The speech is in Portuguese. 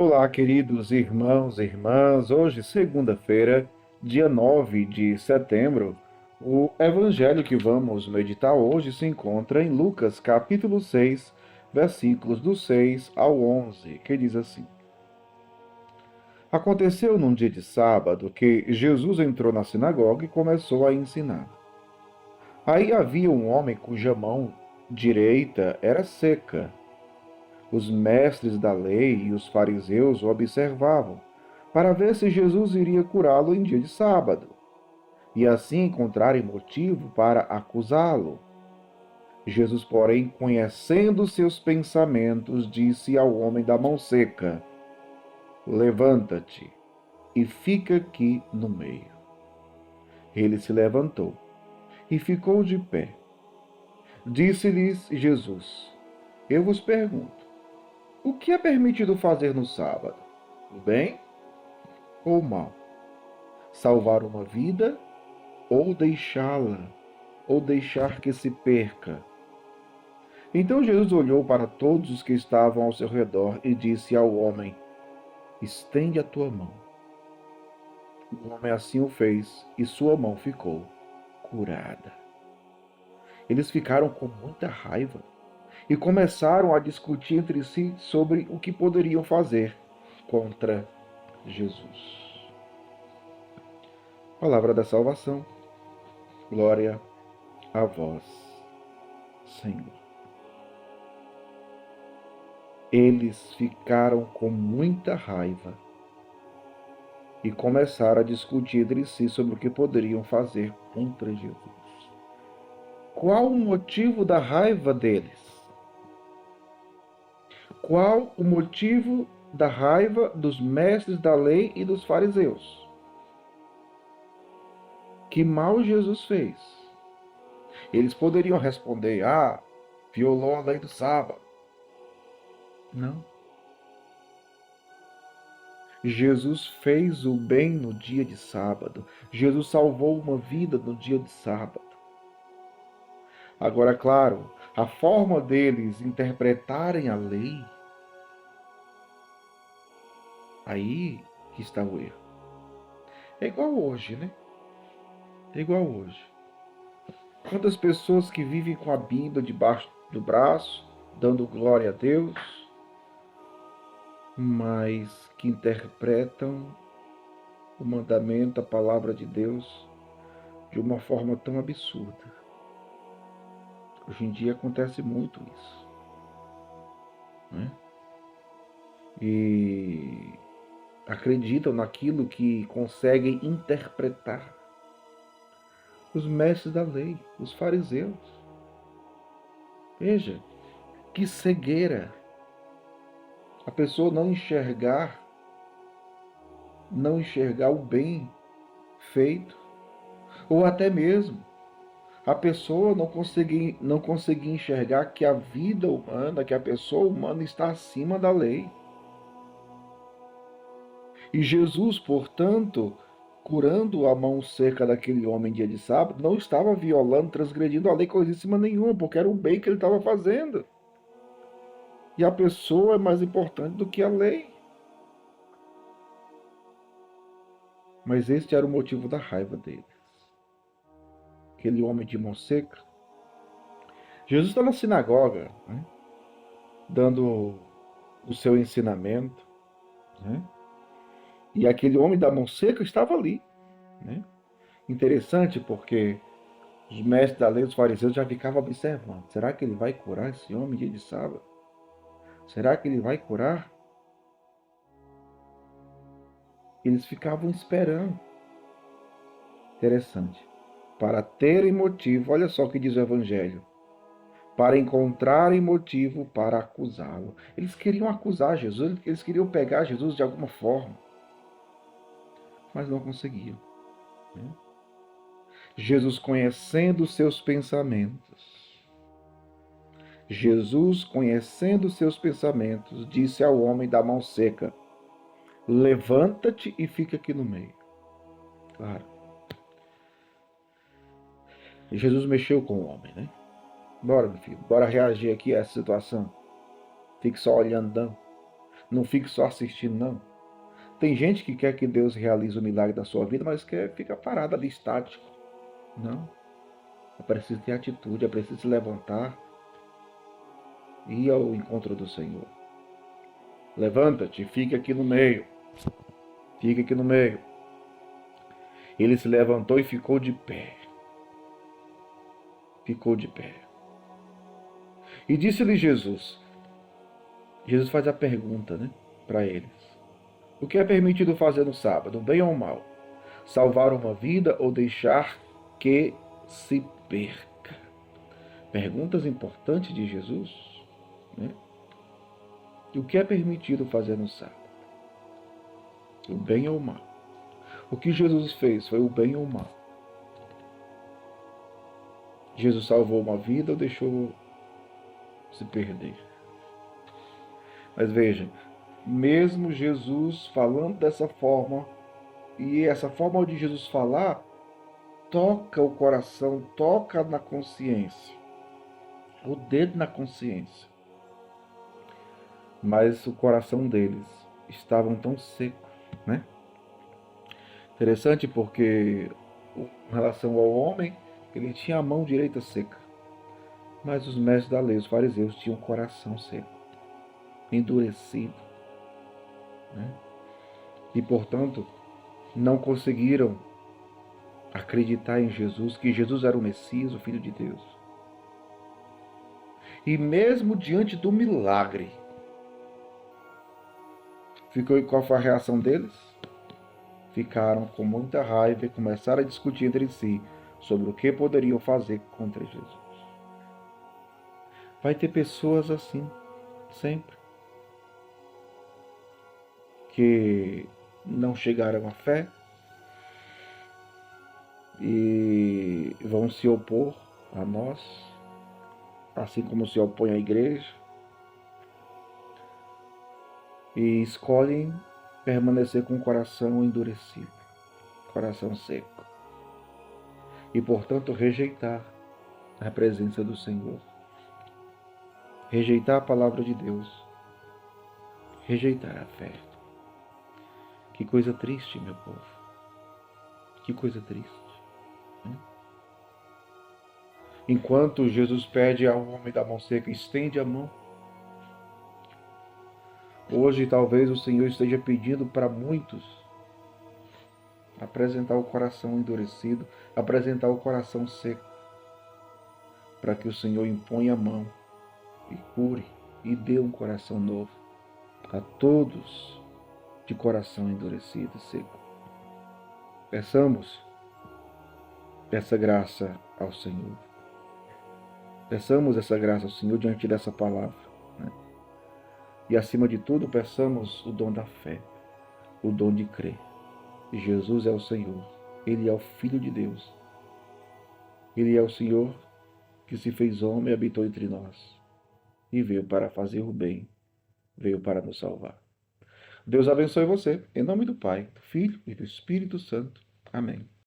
Olá, queridos irmãos e irmãs. Hoje, segunda-feira, dia 9 de setembro, o evangelho que vamos meditar hoje se encontra em Lucas, capítulo 6, versículos do 6 ao 11, que diz assim: Aconteceu num dia de sábado que Jesus entrou na sinagoga e começou a ensinar. Aí havia um homem cuja mão direita era seca. Os mestres da lei e os fariseus o observavam, para ver se Jesus iria curá-lo em dia de sábado, e assim encontrarem motivo para acusá-lo. Jesus, porém, conhecendo seus pensamentos, disse ao homem da mão seca: Levanta-te e fica aqui no meio. Ele se levantou e ficou de pé. Disse-lhes Jesus: Eu vos pergunto, o que é permitido fazer no sábado? O bem ou o mal? Salvar uma vida ou deixá-la, ou deixar que se perca? Então Jesus olhou para todos os que estavam ao seu redor e disse ao homem: Estende a tua mão. O homem assim o fez e sua mão ficou curada. Eles ficaram com muita raiva e começaram a discutir entre si sobre o que poderiam fazer contra Jesus. Palavra da salvação. Glória a vós, Senhor. Eles ficaram com muita raiva e começaram a discutir entre si sobre o que poderiam fazer contra Jesus. Qual o motivo da raiva deles? Qual o motivo da raiva dos mestres da lei e dos fariseus? Que mal Jesus fez? Eles poderiam responder: violou a lei do sábado. Não. Jesus fez o bem no dia de sábado. Jesus salvou uma vida no dia de sábado. Agora, claro, a forma deles interpretarem a lei, aí que está o erro. É igual hoje, né? É igual hoje. Quantas pessoas que vivem com a Bíblia debaixo do braço, dando glória a Deus, mas que interpretam o mandamento, a palavra de Deus, de uma forma tão absurda. Hoje em dia acontece muito isso, né? E acreditam naquilo que conseguem interpretar. Os mestres da lei, os fariseus. Veja, que cegueira. A pessoa não enxergar o bem feito, ou até mesmo a pessoa não conseguir enxergar que a vida humana, que a pessoa humana está acima da lei. E Jesus, portanto, curando a mão seca daquele homem dia de sábado, não estava violando, transgredindo a lei coisíssima nenhuma, porque era o bem que ele estava fazendo. E a pessoa é mais importante do que a lei. Mas este era o motivo da raiva deles. Aquele homem de mão seca. Jesus está na sinagoga, né, dando o seu ensinamento, né? E aquele homem da mão seca estava ali, né? Interessante porque os mestres da lei, os fariseus, já ficavam observando. Será que ele vai curar esse homem dia de sábado? Será que ele vai curar? Eles ficavam esperando. Interessante. Para terem motivo, olha só o que diz o Evangelho. Para encontrarem motivo para acusá-lo. Eles queriam acusar Jesus, eles queriam pegar Jesus de alguma forma, mas não conseguiam, né? Jesus conhecendo seus pensamentos. Jesus, conhecendo seus pensamentos, disse ao homem da mão seca: Levanta-te e fica aqui no meio. Claro. E Jesus mexeu com o homem, né? Bora, meu filho, bora reagir aqui a essa situação. Fique só olhando, não. Não fique só assistindo, não. Tem gente que quer que Deus realize o milagre da sua vida, mas fica parado ali, estático. Não. É preciso ter atitude, é preciso se levantar e ir ao encontro do Senhor. Levanta-te, fica aqui no meio. Fica aqui no meio. Ele se levantou e ficou de pé. Ficou de pé. E disse-lhe Jesus. Jesus faz a pergunta, né, para eles. O que é permitido fazer no sábado, bem ou mal? Salvar uma vida ou deixar que se perca? Perguntas importantes de Jesus, né? O que é permitido fazer no sábado? O bem ou o mal? O que Jesus fez foi o bem ou o mal? Jesus salvou uma vida ou deixou se perder? Mas veja, mesmo Jesus falando dessa forma, e essa forma de Jesus falar toca o coração, toca na consciência, o dedo na consciência. Mas o coração deles estavam tão seco, né? Interessante porque, em relação ao homem, ele tinha a mão direita seca. Mas os mestres da lei, os fariseus, tinham o coração seco, endurecido, né? E, portanto, não conseguiram acreditar em Jesus, que Jesus era o Messias, o Filho de Deus. E mesmo diante do milagre, qual foi a reação deles? Ficaram com muita raiva e começaram a discutir entre si sobre o que poderiam fazer contra Jesus. Vai ter pessoas assim, sempre, que não chegaram à fé e vão se opor a nós, assim como se opõe à igreja, e escolhem permanecer com o coração endurecido, coração seco, e portanto rejeitar a presença do Senhor, rejeitar a palavra de Deus, rejeitar a fé. Que coisa triste, meu povo, que coisa triste. Enquanto Jesus pede ao homem da mão seca, estende a mão. Hoje talvez o Senhor esteja pedindo para muitos apresentar o coração endurecido, apresentar o coração seco, para que o Senhor imponha a mão e cure e dê um coração novo a todos de coração endurecido e seco. Peçamos essa graça ao Senhor. Peçamos essa graça ao Senhor diante dessa palavra, né? E acima de tudo, peçamos o dom da fé, o dom de crer. Jesus é o Senhor, Ele é o Filho de Deus. Ele é o Senhor que se fez homem e habitou entre nós. E veio para fazer o bem, veio para nos salvar. Deus abençoe você, em nome do Pai, do Filho e do Espírito Santo. Amém.